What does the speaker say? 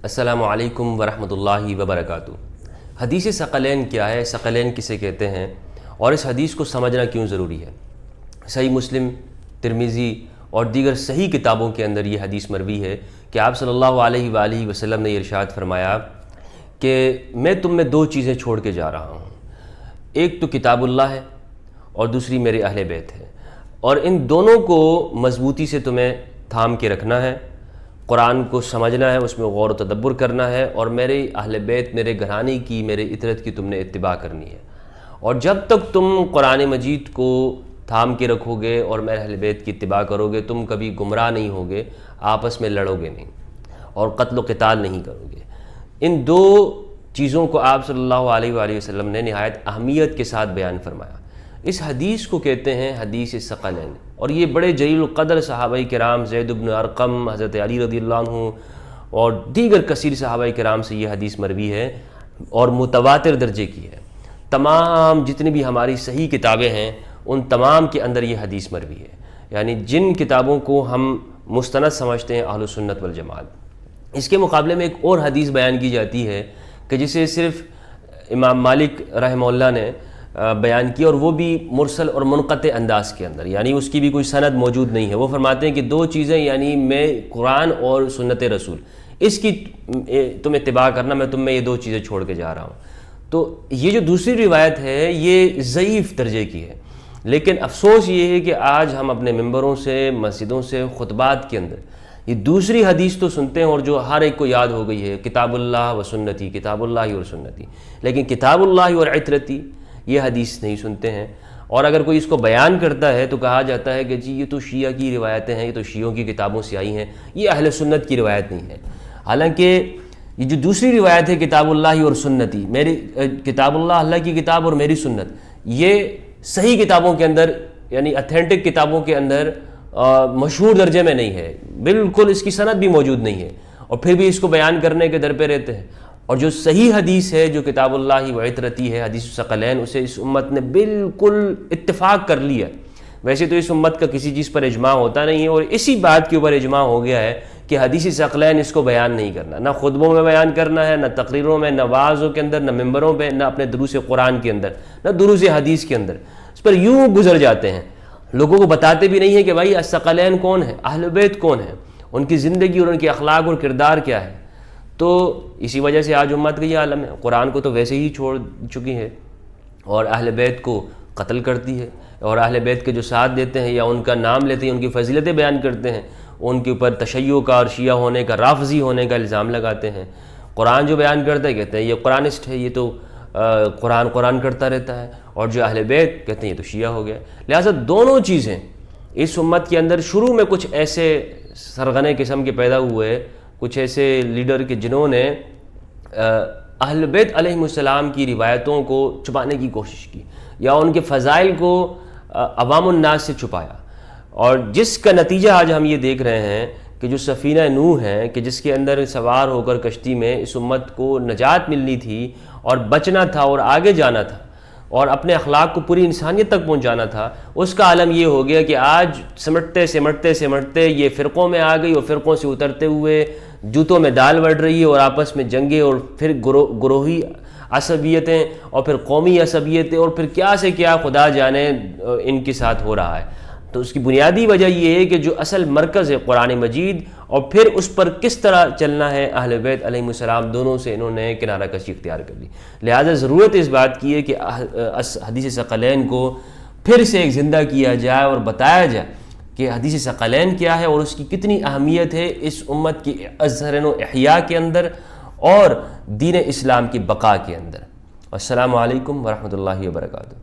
السلام علیکم ورحمۃ اللہ وبرکاتہ۔ حدیث ثقلین کیا ہے، ثقلین کسے کہتے ہیں، اور اس حدیث کو سمجھنا کیوں ضروری ہے؟ صحیح مسلم، ترمذی اور دیگر صحیح کتابوں کے اندر یہ حدیث مروی ہے کہ آپ صلی اللہ علیہ وآلہ وسلم نے یہ ارشاد فرمایا کہ میں تم میں دو چیزیں چھوڑ کے جا رہا ہوں، ایک تو کتاب اللہ ہے اور دوسری میرے اہل بیت ہے، اور ان دونوں کو مضبوطی سے تمہیں تھام کے رکھنا ہے، قرآن کو سمجھنا ہے، اس میں غور و تدبر کرنا ہے، اور میرے اہل بیت، میرے گھرانے کی، میرے اطرت کی تم نے اتباع کرنی ہے۔ اور جب تک تم قرآن مجید کو تھام کے رکھو گے اور میرے اہل بیت کی اتباع کرو گے، تم کبھی گمراہ نہیں ہوگے، آپس میں لڑو گے نہیں اور قتل و قتال نہیں کرو گے۔ ان دو چیزوں کو آپ صلی اللہ علیہ وآلہ وسلم نے نہایت اہمیت کے ساتھ بیان فرمایا۔ اس حدیث کو کہتے ہیں حدیث ثقلین، اور یہ بڑے جلیل القدر صحابہ کرام، زید بن ارقم، حضرت علی رضی اللہ عنہ اور دیگر کثیر صحابہ کرام سے یہ حدیث مروی ہے اور متواتر درجے کی ہے۔ تمام جتنی بھی ہماری صحیح کتابیں ہیں ان تمام کے اندر یہ حدیث مروی ہے، یعنی جن کتابوں کو ہم مستند سمجھتے ہیں اہل سنت والجماعت۔ اس کے مقابلے میں ایک اور حدیث بیان کی جاتی ہے کہ جسے صرف امام مالک رحمہ اللہ نے بیان کی، اور وہ بھی مرسل اور منقطع انداز کے اندر، یعنی اس کی بھی کوئی سند موجود نہیں ہے۔ وہ فرماتے ہیں کہ دو چیزیں، یعنی میں قرآن اور سنت رسول، اس کی تم اتباع کرنا، میں تم میں یہ دو چیزیں چھوڑ کے جا رہا ہوں۔ تو یہ جو دوسری روایت ہے یہ ضعیف درجے کی ہے، لیکن افسوس یہ ہے کہ آج ہم اپنے ممبروں سے، مسجدوں سے، خطبات کے اندر یہ دوسری حدیث تو سنتے ہیں، اور جو ہر ایک کو یاد ہو گئی ہے، کتاب اللہ و سنتی، کتاب اللہ اور سنتی، لیکن کتاب اللہ اور عترتی یہ حدیث نہیں سنتے ہیں۔ اور اگر کوئی اس کو بیان کرتا ہے تو کہا جاتا ہے کہ جی یہ تو شیعہ کی روایتیں ہیں، یہ تو شیعوں کی کتابوں سے آئی ہیں، یہ اہل سنت کی روایت نہیں ہے۔ حالانکہ یہ جو دوسری روایت ہے کتاب اللہ اور سنتی، میری کتاب اللہ، اللہ کی کتاب، اور میری سنت، یہ صحیح کتابوں کے اندر، یعنی اتھینٹک کتابوں کے اندر مشہور درجے میں نہیں ہے، بالکل اس کی سند بھی موجود نہیں ہے، اور پھر بھی اس کو بیان کرنے کے در پہ رہتے ہیں۔ اور جو صحیح حدیث ہے، جو کتاب اللہ و عترتی ہے، حدیث ثقلین، اسے اس امت نے بالکل اتفاق کر لیا۔ ویسے تو اس امت کا کسی چیز پر اجماع ہوتا نہیں ہے، اور اسی بات کے اوپر اجماع ہو گیا ہے کہ حدیث ثقلین اس کو بیان نہیں کرنا، نہ خطبوں میں بیان کرنا ہے، نہ تقریروں میں، نہ وعظوں کے اندر، نہ ممبروں پہ، نہ اپنے دروس قرآن کے اندر، نہ دروس حدیث کے اندر۔ اس پر یوں گزر جاتے ہیں، لوگوں کو بتاتے بھی نہیں ہیں کہ بھائی ثقلین کون ہے، اہل بیت کون ہیں، ان کی زندگی اور ان کے اخلاق اور کردار کیا ہے۔ تو اسی وجہ سے آج امت کا یہ عالم ہے، قرآن کو تو ویسے ہی چھوڑ چکی ہے اور اہل بیت کو قتل کرتی ہے، اور اہل بیت کے جو ساتھ دیتے ہیں یا ان کا نام لیتے ہیں، ان کی فضیلتیں بیان کرتے ہیں، ان کے اوپر تشیع کا اور شیعہ ہونے کا، رافضی ہونے کا الزام لگاتے ہیں۔ قرآن جو بیان کرتا ہے کہتے ہیں یہ قرآنسٹ ہے، یہ تو قرآن کرتا رہتا ہے، اور جو اہل بیت کہتے ہیں یہ تو شیعہ ہو گیا۔ لہٰذا دونوں چیزیں اس امت کے اندر شروع میں کچھ ایسے سرغنے قسم کے پیدا ہوئے، کچھ ایسے لیڈر کے جنہوں نے اہل بیت علیہ السلام کی روایتوں کو چھپانے کی کوشش کی، یا ان کے فضائل کو عوام الناس سے چھپایا، اور جس کا نتیجہ آج ہم یہ دیکھ رہے ہیں کہ جو سفینہ نوح ہے، کہ جس کے اندر سوار ہو کر کشتی میں اس امت کو نجات ملنی تھی اور بچنا تھا اور آگے جانا تھا اور اپنے اخلاق کو پوری انسانیت تک پہنچانا تھا، اس کا عالم یہ ہو گیا کہ آج سمٹتے یہ فرقوں میں آ گئی، اور فرقوں سے اترتے ہوئے جوتوں میں دال بڑھ رہی ہے، اور آپس میں جنگیں، اور پھر گروہی عصبیتیں، اور پھر قومی عصبیتیں، اور پھر کیا سے کیا خدا جانے ان کے ساتھ ہو رہا ہے۔ تو اس کی بنیادی وجہ یہ ہے کہ جو اصل مرکز ہے قرآن مجید، اور پھر اس پر کس طرح چلنا ہے، اہل بیت علیہ السلام دونوں سے انہوں نے کنارہ کشی اختیار کر لی۔ لہذا ضرورت اس بات کی ہے کہ حدیث ثقلین کو پھر سے ایک زندہ کیا جائے اور بتایا جائے کہ حدیث ثقلین کیا ہے اور اس کی کتنی اہمیت ہے اس امت کی ازہر و احیاء کے اندر اور دین اسلام کی بقا کے اندر۔ السلام علیکم ورحمۃ اللہ وبرکاتہ۔